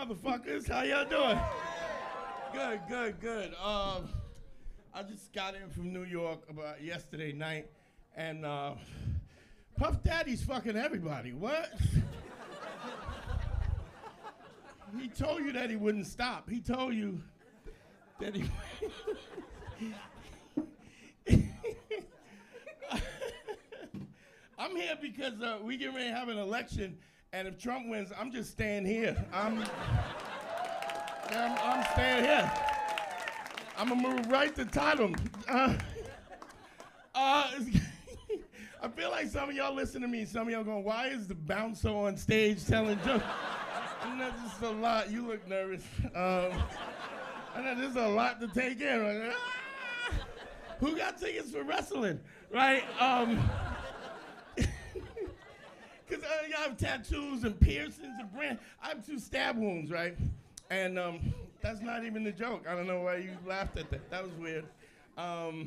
motherfuckers. How y'all doing? Good. I just got in from New York about yesterday night, and Puff Daddy's fucking everybody. What? He told you that he wouldn't stop. He told you that he... I'm here because we get ready to have an election, and if Trump wins, I'm just staying here. I'm staying here. I'm gonna move right to Tottenham. I feel like some of y'all listen to me. Some of y'all going, "Why is the bouncer on stage telling jokes?" I know this is a lot. You look nervous. I know this is a lot to take in. Right? Who got tickets for wrestling, right? Because I have tattoos and piercings and brand. I have 2 stab wounds, right? And that's not even the joke. I don't know why you laughed at that. That was weird. I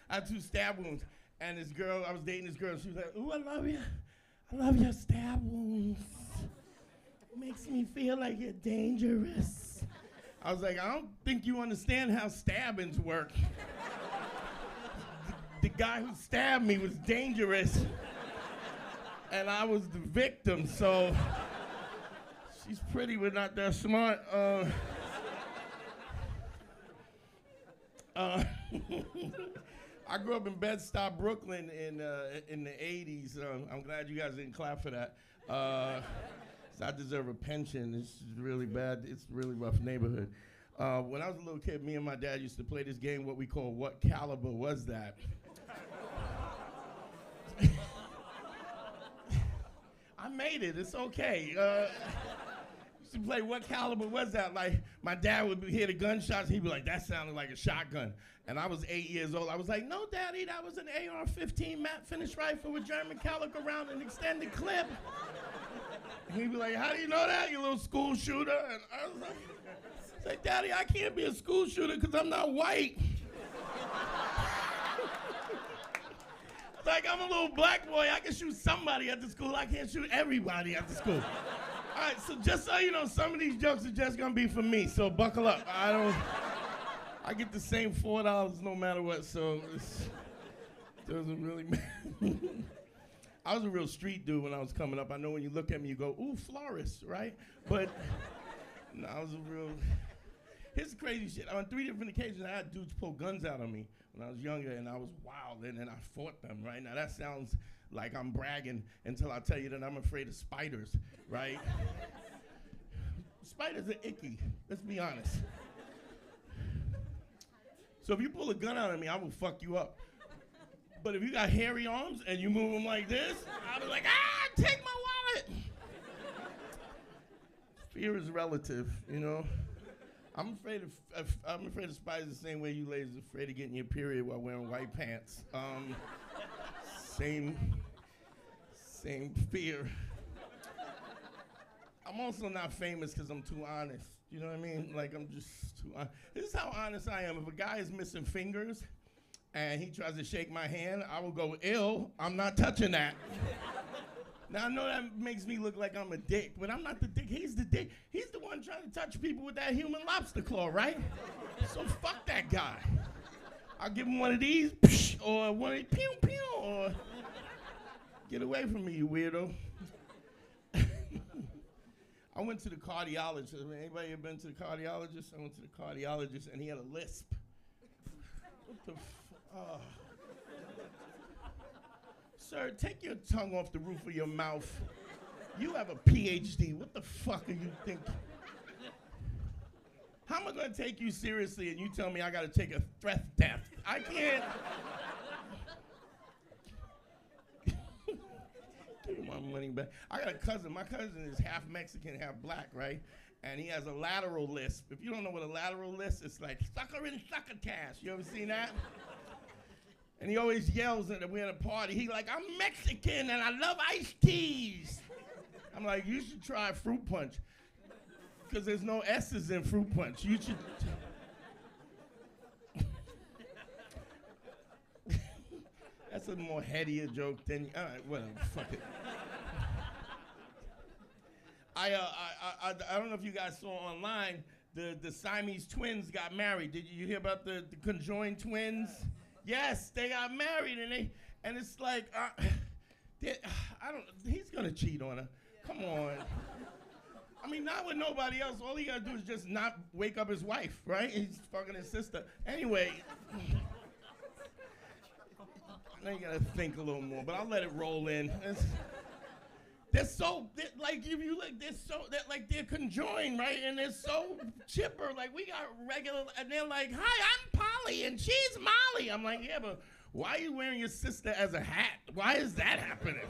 have 2 stab wounds. And this girl, I was dating this girl, and she was like, "Ooh, I love you. I love your stab wounds. It makes me feel like you're dangerous." I was like, "I don't think you understand how stabbings work. The guy who stabbed me was dangerous. And I was the victim, so she's pretty but not that smart." I grew up in Bed-Stuy, Brooklyn in the 80s. I'm glad you guys didn't clap for that. I deserve a pension. It's really bad. It's a really rough neighborhood. When I was a little kid, me and my dad used to play this game, what we call What Caliber Was That? I made it. It's okay. Used to play What Caliber Was That? Like, my dad would hear the gunshots. He'd be like, "That sounded like a shotgun." And I was 8 years old. I was like, "No, Daddy, that was an AR-15 matte finish rifle with German caliber round and extended clip." And he'd be like, "How do you know that, you little school shooter?" And I was like, "Daddy, I can't be a school shooter because I'm not white." Like, I'm a little black boy. I can shoot somebody at the school. I can't shoot everybody at the school. All right, so just so you know, some of these jokes are just gonna be for me, so buckle up. I get the same $4 no matter what, so it doesn't really matter. I was a real street dude when I was coming up. I know when you look at me, you go, "Ooh, florist," right? But no, I was a real... Here's the crazy shit. On 3 different occasions, I had dudes pull guns out on me when I was younger, and I was wild, and then I fought them, right? Now, that sounds like I'm bragging until I tell you that I'm afraid of spiders, right? Spiders are icky, let's be honest. So if you pull a gun out on me, I will fuck you up. But if you got hairy arms and you move them like this, I'll be like, "Ah, take my wallet!" Fear is relative, you know? I'm afraid of spiders the same way you ladies are afraid of getting your period while wearing white pants. Same fear. I'm also not famous because I'm too honest. You know what I mean? Like, I'm just too honest. This is how honest I am. If a guy is missing fingers and he tries to shake my hand, I will go, "Ill, I'm not touching that." Now, I know that makes me look like I'm a dick, but I'm not the dick. He's the dick. He's the one trying to touch people with that human lobster claw, right? So fuck that guy. I'll give him one of these, psh, or one of these, pew, pew, or get away from me, you weirdo. I went to the cardiologist. Anybody ever been to the cardiologist? I went to the cardiologist, and he had a lisp. What the oh. Sir, take your tongue off the roof of your mouth. You have a PhD. What the fuck are you thinking? How am I going to take you seriously and you tell me I got to take a breath test? I can't. Give me my money back. I got a cousin. My cousin is half Mexican, half black, right? And he has a lateral lisp. If you don't know what a lateral lisp is, it's like sucker in succotash. You ever seen that? And he always yells at we're at a party. He like, "I'm Mexican and I love iced teas." I'm like, "You should try fruit punch. Because there's no S's in fruit punch. You should." That's a more headier joke than, all right, whatever, fuck it. I don't know if you guys saw online, the Siamese twins got married. Did you hear about the conjoined twins? Yes, they got married, and it's like, he's gonna cheat on her. Come on. I mean, not with nobody else. All he gotta do is just not wake up his wife, right? He's fucking his sister. Anyway, now you gotta think a little more, but I'll let it roll in. Like, if you look, they're conjoined, right? And they're so chipper. Like, we got regular, and they're like, hi, I'm Polly, and she's Molly. I'm like, yeah, but why are you wearing your sister as a hat? Why is that happening?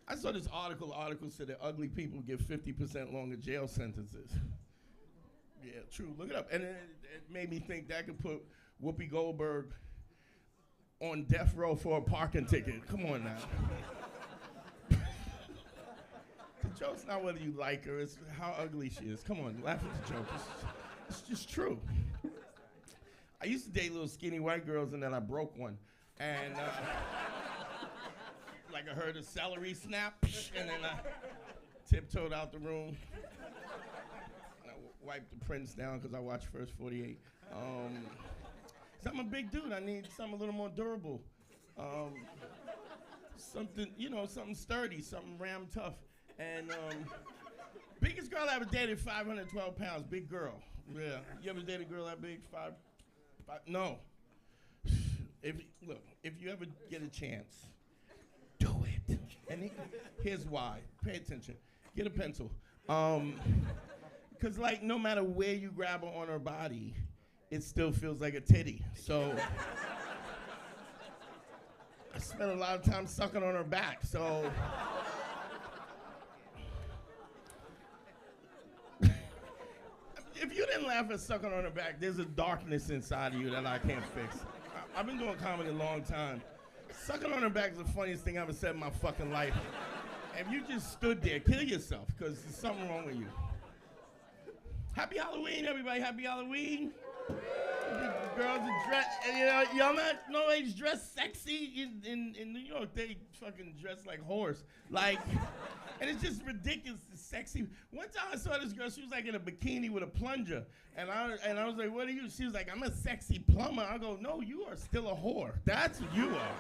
I saw this article said that ugly people get 50% longer jail sentences. Yeah, true, look it up. And it made me think that could put Whoopi Goldberg on death row for a parking ticket. Come on now. The joke's not whether you like her, it's how ugly she is. Come on, laugh at the joke. It's just true. I used to date little skinny white girls, and then I broke one. And like I heard a celery snap, and then I tiptoed out the room. And I wiped the prints down because I watched First 48. So I'm a big dude. I need something a little more durable. Something, something sturdy, something ram tough. And biggest girl I ever dated, 512 pounds, big girl. Yeah. You ever dated a girl that big? Five? No. If you ever get a chance, do it. And here's why. Pay attention. Get a pencil. Because, like, no matter where you grab her on her body, it still feels like a titty. So I spent a lot of time sucking on her back. So if you didn't laugh at sucking on her back, there's a darkness inside of you that I can't fix. I've been doing comedy a long time. Sucking on her back is the funniest thing I ever said in my fucking life. If you just stood there, kill yourself, because there's something wrong with you. Happy Halloween, everybody. Happy Halloween. Girls are dressed, y'all not nobody's dressed sexy in New York. They fucking dress like horse. Like, and it's just ridiculous, it's sexy. One time I saw this girl, she was like in a bikini with a plunger. And I was like, what are you? She was like, I'm a sexy plumber. I go, no, you are still a whore. That's what you are.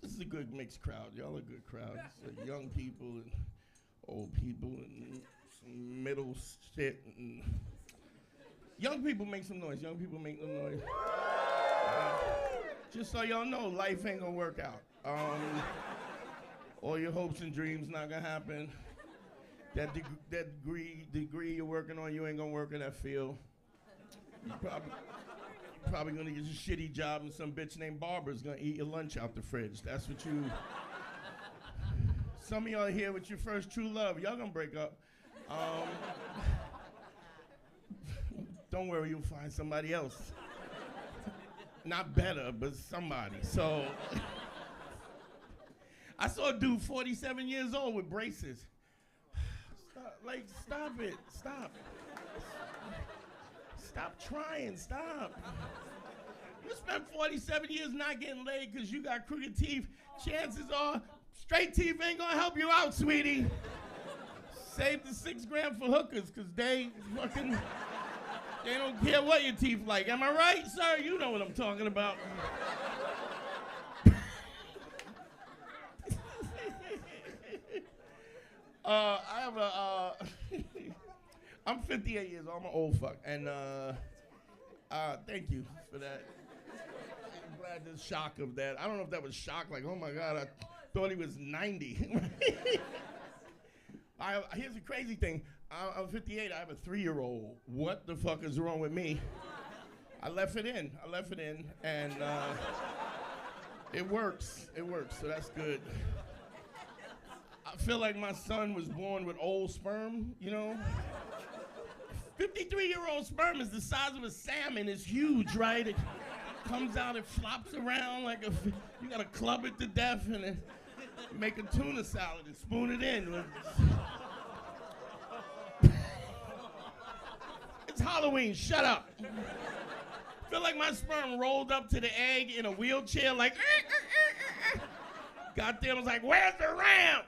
This is a good mixed crowd. Y'all are a good crowd. It's like young people and old people and some middle shit. And young people make some noise. Young people make some noise. Just so y'all know, life ain't gonna work out. All your hopes and dreams not gonna happen. That degree you're working on, you ain't gonna work in that field. You're probably gonna get a shitty job and some bitch named Barbara's gonna eat your lunch out the fridge. That's what you... Some of y'all are here with your first true love. Y'all gonna break up. Don't worry, you'll find somebody else. Not better, but somebody. So, I saw a dude 47 years old with braces. Stop it, stop. Stop trying, stop. You spent 47 years not getting laid because you got crooked teeth. Chances are, straight teeth ain't gonna help you out, sweetie. Save the $6 grand for hookers, because they don't care what your teeth like. Am I right, sir? You know what I'm talking about. I'm 58 years old. I'm an old fuck. And thank you for that. I'm glad the shock of that. I don't know if that was shock, like, oh my God, I thought he was 90. Here's the crazy thing. I'm 58, I have a 3-year-old. What the fuck is wrong with me? I left it in, and it works, so that's good. I feel like my son was born with old sperm, 53-year-old sperm is the size of a salmon. It's huge, right? It comes out, it flops around like you gotta club it to death and then make a tuna salad and spoon it in. It's Halloween, shut up. feel like my sperm rolled up to the egg in a wheelchair, like, goddamn, was like, where's the ramp?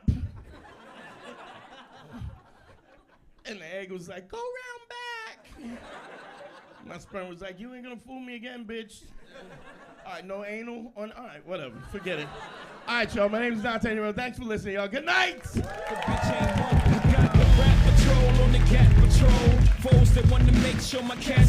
And the egg was like, go round back. My sperm was like, you ain't gonna fool me again, bitch. All right, no anal on, all right, whatever, forget it. All right, y'all, my name is Dante Nero. Thanks for listening, y'all. Good night. The bitch ain't one. Got the rap patrol on the cat patrol. Foes that want to make sure my casket